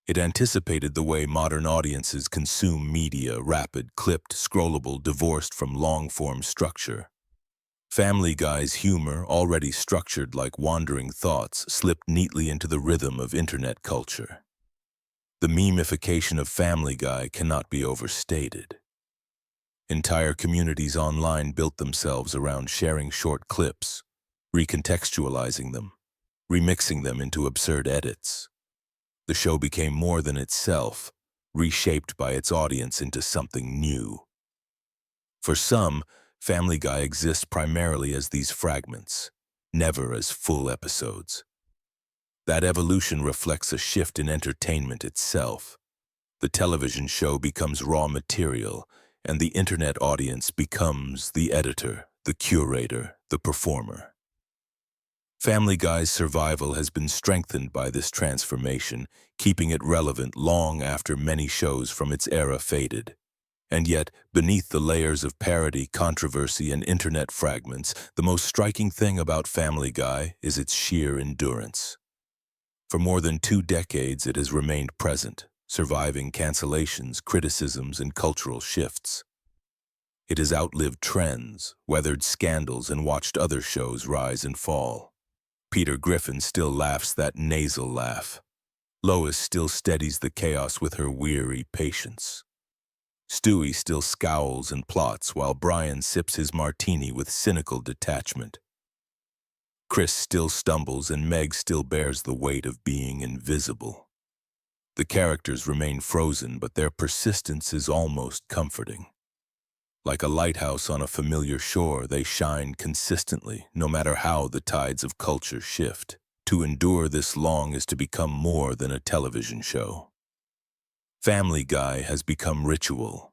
It anticipated the way modern audiences consume media: rapid, clipped, scrollable, divorced from long-form structure. Family Guy's humor, already structured like wandering thoughts, slipped neatly into the rhythm of internet culture. The memification of Family Guy cannot be overstated. Entire communities online built themselves around sharing short clips, recontextualizing them, remixing them into absurd edits. The show became more than itself, reshaped by its audience into something new. For some, Family Guy exists primarily as these fragments, never as full episodes. That evolution reflects a shift in entertainment itself. The television show becomes raw material, and the internet audience becomes the editor, the curator, the performer. Family Guy's survival has been strengthened by this transformation, keeping it relevant long after many shows from its era faded. And yet, beneath the layers of parody, controversy, and internet fragments, the most striking thing about Family Guy is its sheer endurance. For more than 2 decades, it has remained present, surviving cancellations, criticisms, and cultural shifts. It has outlived trends, weathered scandals, and watched other shows rise and fall. Peter Griffin still laughs that nasal laugh. Lois still steadies the chaos with her weary patience. Stewie still scowls and plots while Brian sips his martini with cynical detachment. Chris still stumbles and Meg still bears the weight of being invisible. The characters remain frozen, but their persistence is almost comforting. Like a lighthouse on a familiar shore, they shine consistently, no matter how the tides of culture shift. To endure this long is to become more than a television show. Family Guy has become ritual.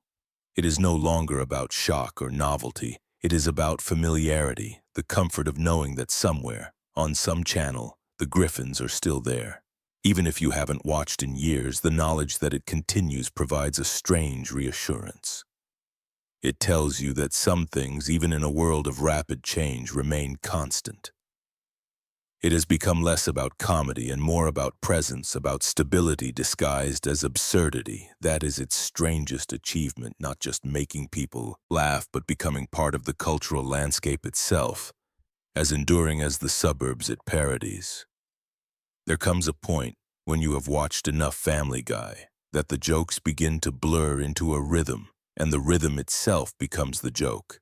It is no longer about shock or novelty. It is about familiarity, the comfort of knowing that somewhere, on some channel, the Griffins are still there. Even if you haven't watched in years, the knowledge that it continues provides a strange reassurance. It tells you that some things, even in a world of rapid change, remain constant. It has become less about comedy and more about presence, about stability disguised as absurdity. That is its strangest achievement, not just making people laugh, but becoming part of the cultural landscape itself, as enduring as the suburbs it parodies. There comes a point when you have watched enough Family Guy that the jokes begin to blur into a rhythm, and the rhythm itself becomes the joke.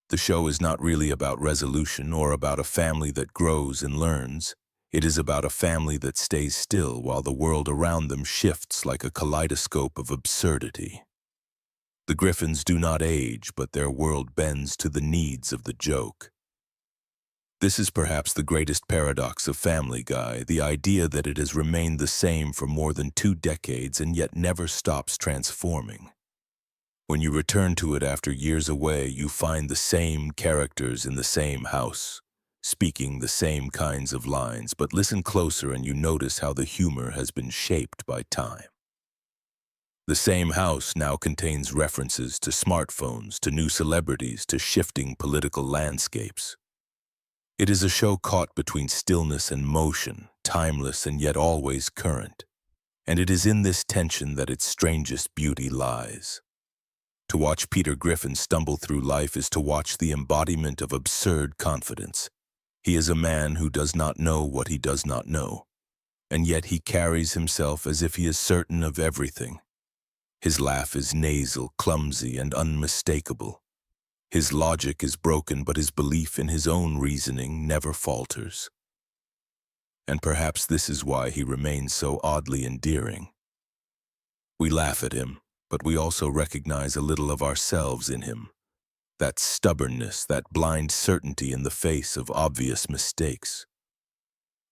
The show is not really about resolution or about a family that grows and learns. It is about a family that stays still while the world around them shifts like a kaleidoscope of absurdity. The Griffins do not age, but their world bends to the needs of the joke. This is perhaps the greatest paradox of Family Guy, the idea that it has remained the same for more than 2 decades and yet never stops transforming. When you return to it after years away, you find the same characters in the same house, speaking the same kinds of lines, but listen closer and you notice how the humor has been shaped by time. The same house now contains references to smartphones, to new celebrities, to shifting political landscapes. It is a show caught between stillness and motion, timeless and yet always current. And it is in this tension that its strangest beauty lies. To watch Peter Griffin stumble through life is to watch the embodiment of absurd confidence. He is a man who does not know what he does not know, and yet he carries himself as if he is certain of everything. His laugh is nasal, clumsy, and unmistakable. His logic is broken, but his belief in his own reasoning never falters. And perhaps this is why he remains so oddly endearing. We laugh at him, but we also recognize a little of ourselves in him. That stubbornness, that blind certainty in the face of obvious mistakes.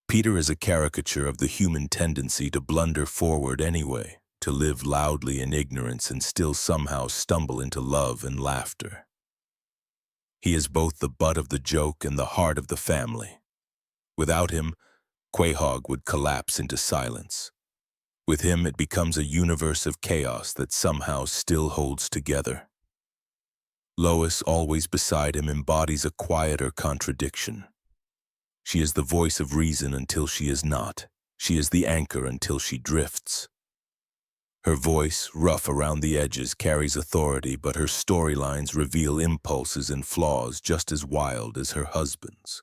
Peter is a caricature of the human tendency to blunder forward anyway, to live loudly in ignorance and still somehow stumble into love and laughter. He is both the butt of the joke and the heart of the family. Without him, Quahog would collapse into silence. With him, it becomes a universe of chaos that somehow still holds together. Lois, always beside him, embodies a quieter contradiction. She is the voice of reason until she is not. She is the anchor until she drifts. Her voice, rough around the edges, carries authority, but her storylines reveal impulses and flaws just as wild as her husband's.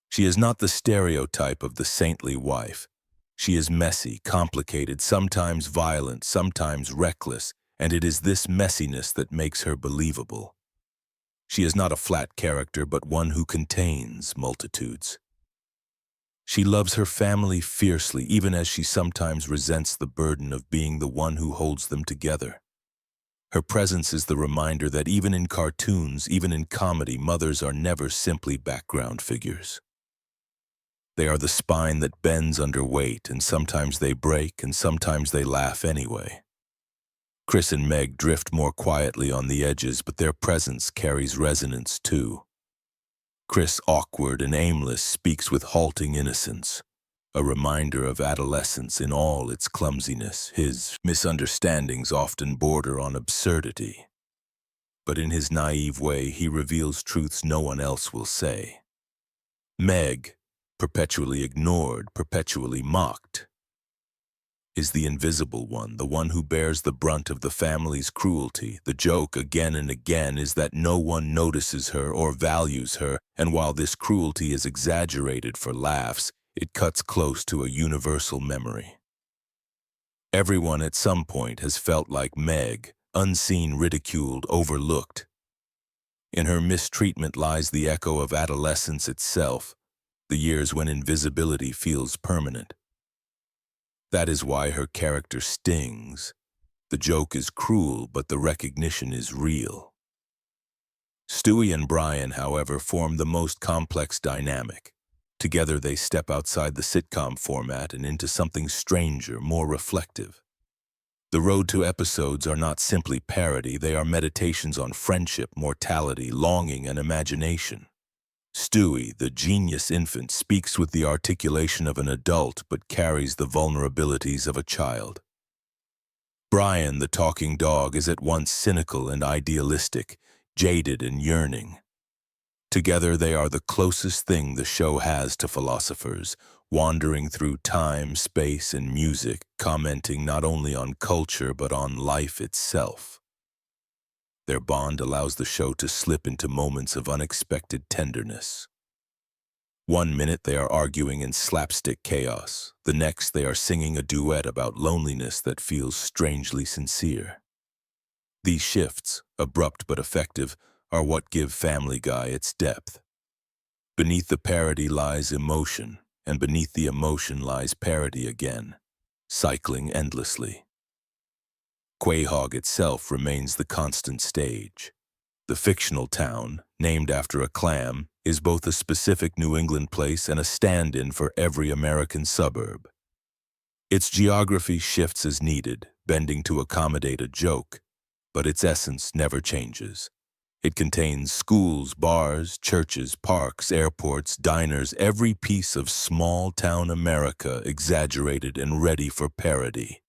She is not the stereotype of the saintly wife. She is messy, complicated, sometimes violent, sometimes reckless, and it is this messiness that makes her believable. She is not a flat character, but one who contains multitudes. She loves her family fiercely, even as she sometimes resents the burden of being the one who holds them together. Her presence is the reminder that even in cartoons, even in comedy, mothers are never simply background figures. They are the spine that bends under weight, and sometimes they break, and sometimes they laugh anyway. Chris and Meg drift more quietly on the edges, but their presence carries resonance too. Chris, awkward and aimless, speaks with halting innocence, a reminder of adolescence in all its clumsiness. His misunderstandings often border on absurdity, but in his naive way he reveals truths no one else will say. Meg, perpetually ignored, perpetually mocked, is the invisible one, the one who bears the brunt of the family's cruelty. The joke again and again is that no one notices her or values her, and while this cruelty is exaggerated for laughs, it cuts close to a universal memory. Everyone at some point has felt like Meg, unseen, ridiculed, overlooked. In her mistreatment lies the echo of adolescence itself, the years when invisibility feels permanent. That is why her character stings. The joke is cruel, but the recognition is real. Stewie and Brian, however, form the most complex dynamic. Together they step outside the sitcom format and into something stranger, more reflective. The road to episodes are not simply parody, they are meditations on friendship, mortality, longing, and imagination. Stewie, the genius infant, speaks with the articulation of an adult but carries the vulnerabilities of a child. Brian, the talking dog, is at once cynical and idealistic, jaded and yearning. Together they are the closest thing the show has to philosophers, wandering through time, space, and music, commenting not only on culture but on life itself. Their bond allows the show to slip into moments of unexpected tenderness. One minute they are arguing in slapstick chaos, the next they are singing a duet about loneliness that feels strangely sincere. These shifts, abrupt but effective, are what give Family Guy its depth. Beneath the parody lies emotion, and beneath the emotion lies parody again, cycling endlessly. Quahog itself remains the constant stage. The fictional town, named after a clam, is both a specific New England place and a stand-in for every American suburb. Its geography shifts as needed, bending to accommodate a joke, but its essence never changes. It contains schools, bars, churches, parks, airports, diners, every piece of small-town America exaggerated and ready for parody.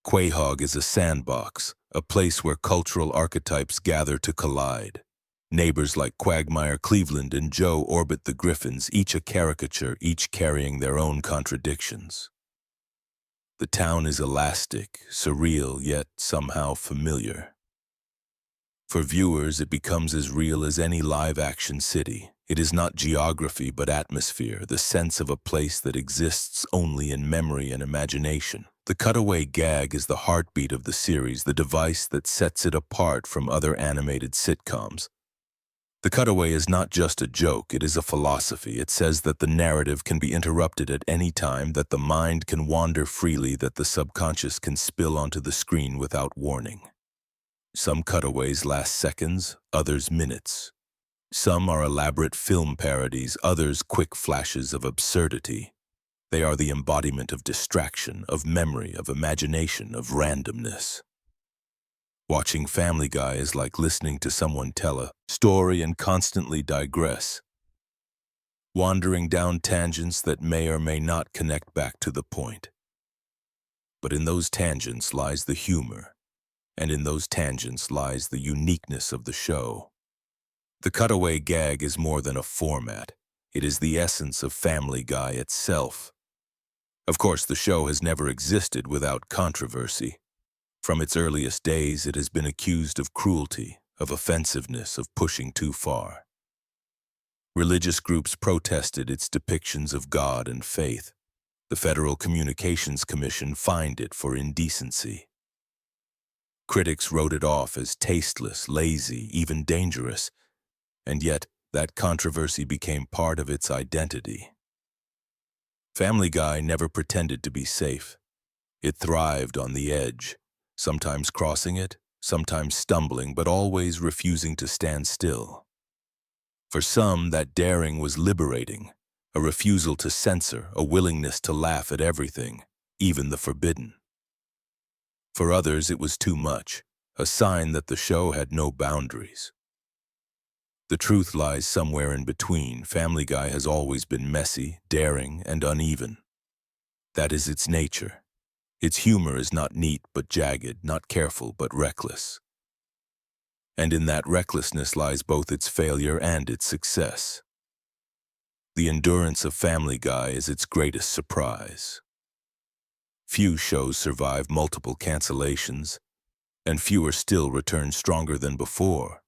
Quahog is a sandbox, a place where cultural archetypes gather to collide. Neighbors like Quagmire, Cleveland, and Joe orbit the Griffins, each a caricature, each carrying their own contradictions. The town is elastic, surreal, yet somehow familiar. For viewers, it becomes as real as any live-action city. It is not geography but atmosphere, the sense of a place that exists only in memory and imagination. The cutaway gag is the heartbeat of the series, the device that sets it apart from other animated sitcoms. The cutaway is not just a joke, it is a philosophy. It says that the narrative can be interrupted at any time, that the mind can wander freely, that the subconscious can spill onto the screen without warning. Some cutaways last seconds, others minutes. Some are elaborate film parodies, others quick flashes of absurdity. They are the embodiment of distraction, of memory, of imagination, of randomness. Watching Family Guy is like listening to someone tell a story and constantly digress, wandering down tangents that may or may not connect back to the point. But in those tangents lies the humor, and in those tangents lies the uniqueness of the show. The cutaway gag is more than a format. It is the essence of Family Guy itself. Of course, the show has never existed without controversy. From its earliest days, it has been accused of cruelty, of offensiveness, of pushing too far. Religious groups protested its depictions of God and faith. The Federal Communications Commission fined it for indecency. Critics wrote it off as tasteless, lazy, even dangerous, and yet that controversy became part of its identity. Family Guy never pretended to be safe. It thrived on the edge, sometimes crossing it, sometimes stumbling, but always refusing to stand still. For some, that daring was liberating, a refusal to censor, a willingness to laugh at everything, even the forbidden. For others, it was too much, a sign that the show had no boundaries. The truth lies somewhere in between. Family Guy has always been messy, daring, and uneven. That is its nature. Its humor is not neat but jagged, not careful but reckless. And in that recklessness lies both its failure and its success. The endurance of Family Guy is its greatest surprise. Few shows survive multiple cancellations, and fewer still return stronger than before.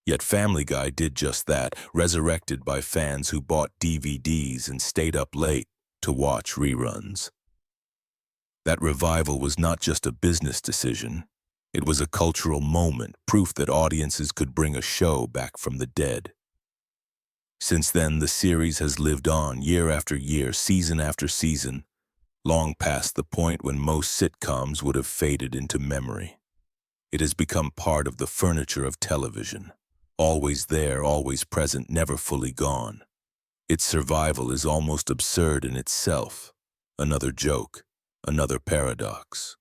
Yet Family Guy did just that, resurrected by fans who bought DVDs and stayed up late to watch reruns. That revival was not just a business decision. It was a cultural moment, proof that audiences could bring a show back from the dead. Since then, the series has lived on year after year, season after season, long past the point when most sitcoms would have faded into memory. It has become part of the furniture of television, always there, always present, never fully gone. Its survival is almost absurd in itself, another joke, another paradox.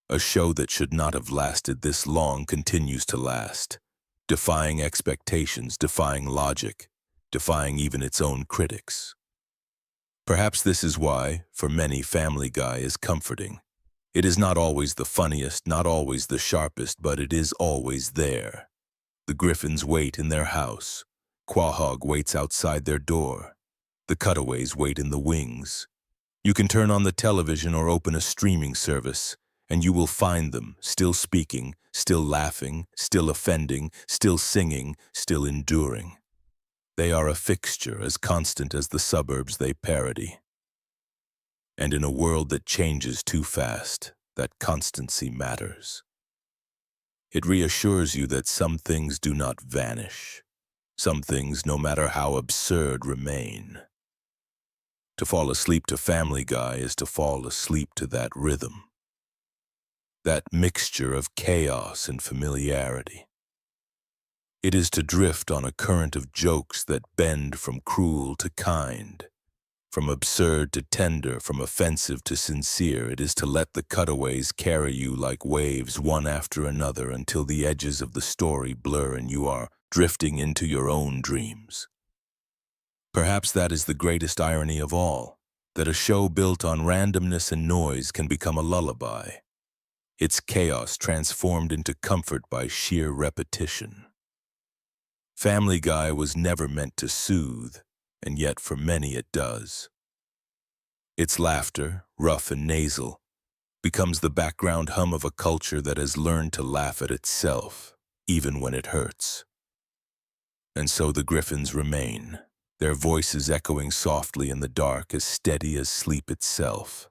A show that should not have lasted this long continues to last, defying expectations, defying logic, defying even its own critics. Perhaps this is why, for many, Family Guy is comforting. It is not always the funniest, not always the sharpest, but it is always there. The griffins wait in their house. Quahog waits outside their door. The cutaways wait in the wings. You can turn on the television or open a streaming service, and you will find them still speaking, still laughing, still offending, still singing, still enduring. They are a fixture as constant as the suburbs they parody. And in a world that changes too fast, that constancy matters. It reassures you that some things do not vanish. Some things, no matter how absurd, remain. To fall asleep to Family Guy is to fall asleep to that rhythm. That mixture of chaos and familiarity. It is to drift on a current of jokes that bend from cruel to kind, from absurd to tender, from offensive to sincere. It is to let the cutaways carry you like waves one after another until the edges of the story blur and you are drifting into your own dreams. Perhaps that is the greatest irony of all, that a show built on randomness and noise can become a lullaby. Its chaos transformed into comfort by sheer repetition. Family Guy was never meant to soothe, and yet for many it does. Its laughter, rough and nasal, becomes the background hum of a culture that has learned to laugh at itself, even when it hurts. And so the griffins remain, their voices echoing softly in the dark, as steady as sleep itself.